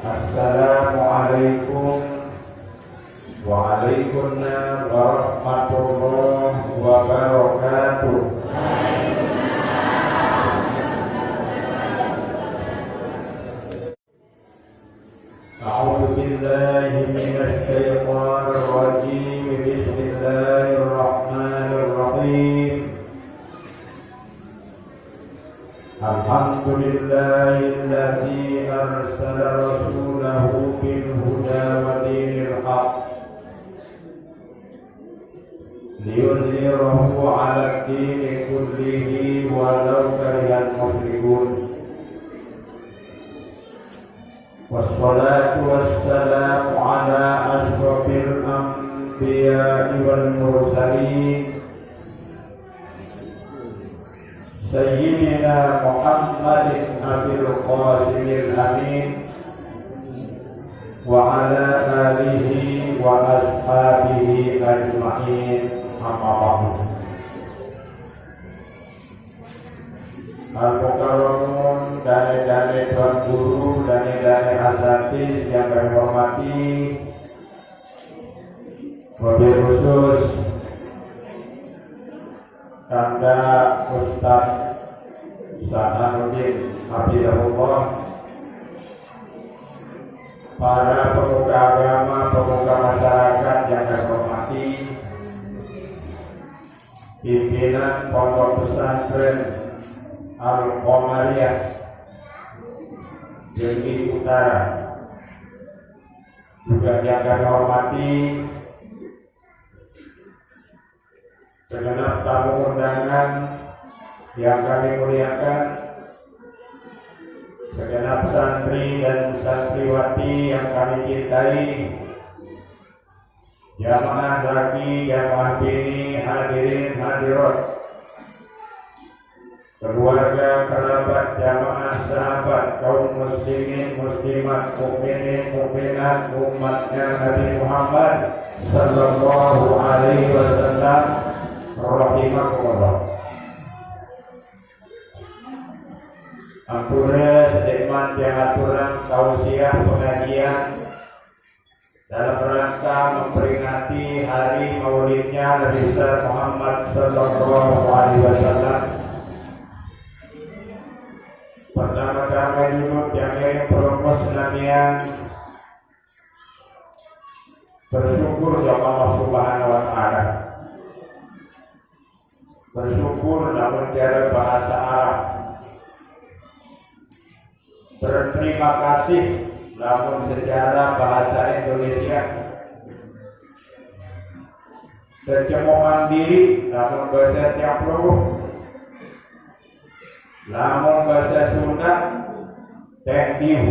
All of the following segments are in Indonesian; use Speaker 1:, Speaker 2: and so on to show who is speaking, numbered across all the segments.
Speaker 1: Assalamualaikum Waalaikumsalam warahmatullahi wabarakatuh. A'udzu billahi minasy syaithanir rajim. Bismillahirrahmanirrahim. Alhamdulillahilladzi arsala rasulahu bil huda wa dinil haqq liyudhhirahu 'ala dini kullihi walau karihal musyrikun. Wassalatu wassalamu ala ashrafil anbiya'i wal mursalin Sayyidina Muhammadin Abil Qasimil Amin wa ala alihi wa ashabihi ajma'in. Amma ba'du. Al-Mukarramun, dane-dane tuan guru, dane-dane asatidz yang kami hormati, wabil khusus Kanda Ustaz Sahanuddin Hafizahullah, para pemuka agama, pemuka masyarakat yang kami hormati, pimpinan Pondok Pesantren Al-Qomariyah Jengki Utara, juga yang kami hormati segenap tamu undangan yang kami muliakan, segenap santri dan santriwati yang kami cintai, jamaah laki, jamaah bini, hadirin hadirat, keluarga, kerabat, jamaah, sahabat, kaum muslimin, muslimat, mukminin, mukminat, umatnya Nabi Muhammad sallallahu alaihi wasallam rahimakumullah. Ampura sedikmat yang aturan tausiah pengajian dalam rangka memperingati hari maulidnya Nabi besar Muhammad sallallahu alaihi wasallam. Pertama-tama dulu yang promos namian bersyukur kepada Allah Subhanahu wa taala. Bersyukur namun tiada bahasa Arab. Berterima kasih namun secara bahasa Indonesia. Terjemahan diri namun bahasa Tiongkok. Namun bahasa Sunda thank you.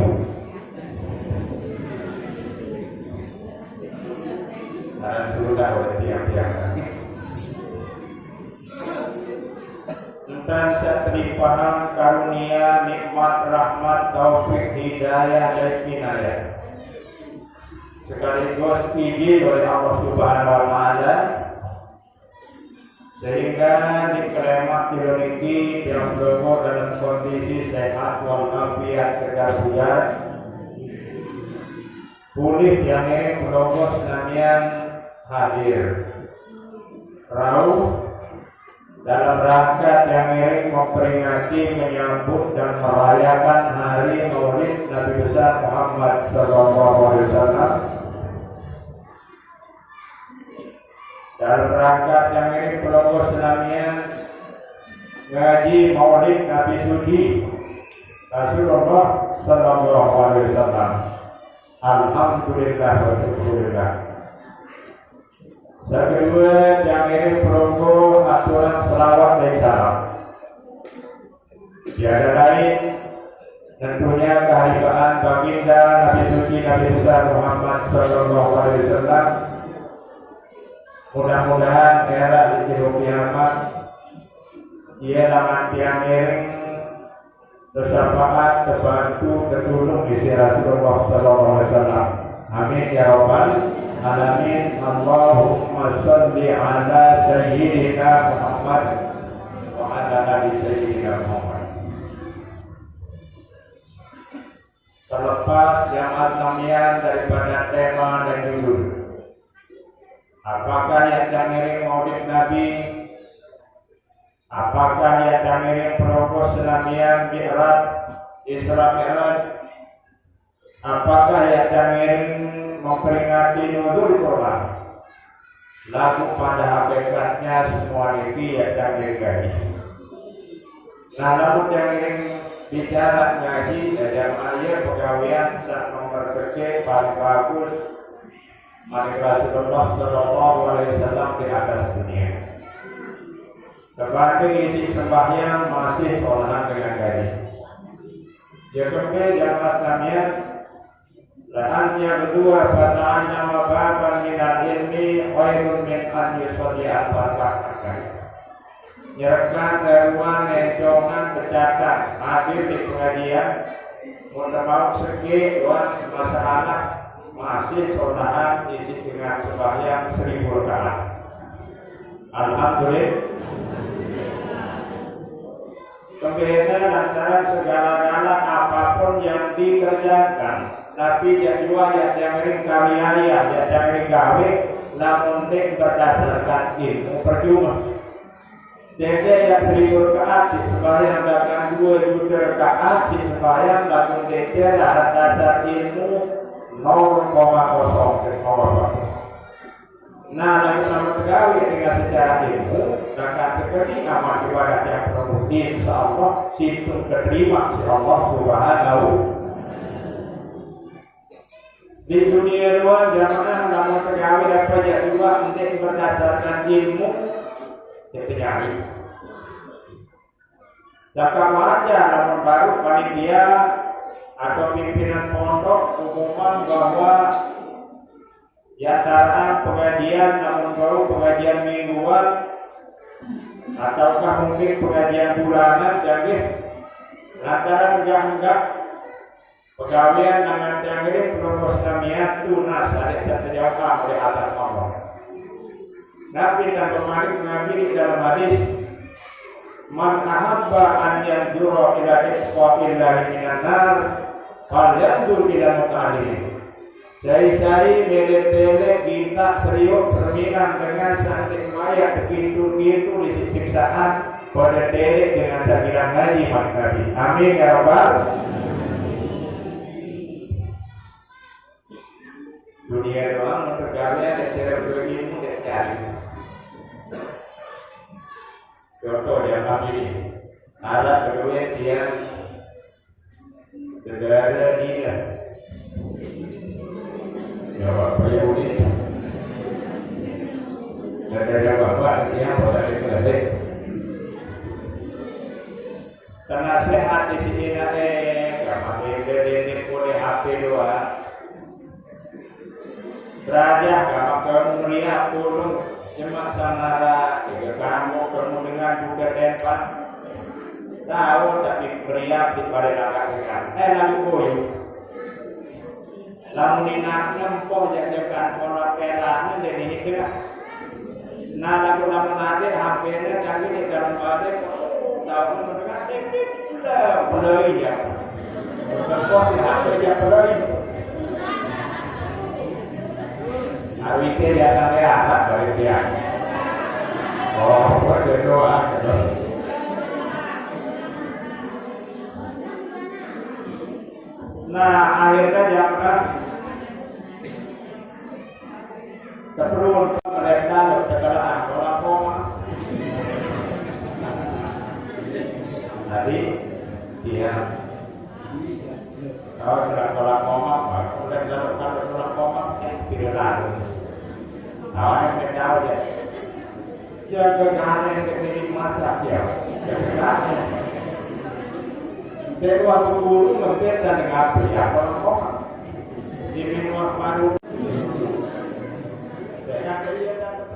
Speaker 1: Dan Sunda oleh tiang-tiang. Tentang satri paham karunia nikmat rahmat taufik hidayah dan inayah sekaligus izin oleh Allah Subhanahu wa taala sehingga dikelemak diluniki yang berumur dalam kondisi sehat walafiat segar bugar pulih yang ini berumur senamian hadir rauh dalam rangka yang ini memperingati, menyambut dan merayakan hari Maulid Nabi besar Muhammad sallallahu alaihi wasallam. Dalam rangka yang ini pelopor senamian ngaji Maulid Nabi suci Rasulullah sallallahu alaihi wasallam. Alhamdulillah wa syukurillah. Kedua yang ini perunggu aturan selawat dan salam. Tiada lain tentunya kehadiran baginda Nabi suci Nabi besar Muhammad sallallahu alaihi wasallam. Mudah-mudahan era di kiamat ia dapat tiang miring bersyafaat terbantu tertolong di Rasulullah sallallahu alaihi wasallam. Amin ya rabbal alamin. Allahumma shalli ala sayyidina Muhammad wa ala ali sayyidina Muhammad. terlepas jamaah sekalian daripada tema dan judul. Apakah yang dangiring Maulid Nabi? Apakah yang dangiring Prokos Selamian Mi'raj Isra Mi'raj? Apakah yang dangiring memperingati Nuzul Quran? Lagu pada hakikatnya semua ini yang dangiring. Nah, lalu dangiring bicara ngaji dan ayat pegawaian saat nomor sekian paling bagus mari Rasulullah Sallallahu Alaihi Wasallam di atas dunia. Kepada isi sembahyang masih sholat dengan gaji. Yang kedua yang pastinya lahannya kedua bataannya mababan minal ilmi khairun min an yusolli al-fatihah. Nyerahkan daruan nencongan bercatat hadir di pengajian mau segi luar masalah masih sholat isi dengan sembahyang 1000 rakaat. Alhamdulillah. Kemudian antara segala-gala apapun yang dikerjakan, tapi yang dua yang karya yang gawe, namun berdasarkan ilmu percuma. Jadi yang 1000 rakaat sembahyang bahkan 2000 rakaat sembahyang namun dia dasar ilmu 0,0. Nah, lalu sama pegawai dengan secara ilmu akan seperti amal ibadah yang produktif, insyaallah situ terima si Allah Subhanahu. Di dunia luar jamaah namun pegawai dapat juga untuk berdasarkan ilmu terpenyari. Zakat wajah namun baru panitia atau pimpinan pondok umuman bahwa antara pengajian namun baru pengajian mingguan ataukah mungkin pengajian bulanan jadi lantaran enggak pegawaian dengan jangkrik Prokos Selamian tunas ada satu jawab oleh atas Allah. Nabi dan kemarin Nabi di dalam hadis man ahabba an yanzura ila iqa'illahi minan nar fal yanzur ila muta'allim. Sari-sari bele-bele kita serius cerminan dengan santik maya begitu-gitu di siksaan pada delek dengan sakiran ngaji Nabi. Amin ya rabbal. Dunia doang untuk kalian yang tidak berilmu tidak cari. Contoh yang ini alat kedua dia negara dia jawab Yahudi negara bapak dia pada dikeledek karena sehat di sini karena ini boleh HP doa raja kalau kamu melihat turun cuma sanara jika kamu dengan juga tempat tahu tapi beriak di pada lakukan lalu koyo lalu ninak nempoh jadikan orang pelaknya jadi ini kira nah lalu nama nade hampirnya kali di dalam pada tahu mereka beli ya berpos di hampir ya beli awiknya biasa rehat dari dia. Oh, berdoa. Nah, akhirnya jangan keperluan mereka berkecelakaan orang koma. Tadi dia kalau tidak tolak koma, sudah dilakukan tolak koma, tidak lalu. Awalnya kita tahu dia, jaga kalian kepiting masak ya, jaga. Dari waktu dulu ngebet dan ngapi ya tolak koma, di minum baru. Saya dia dapat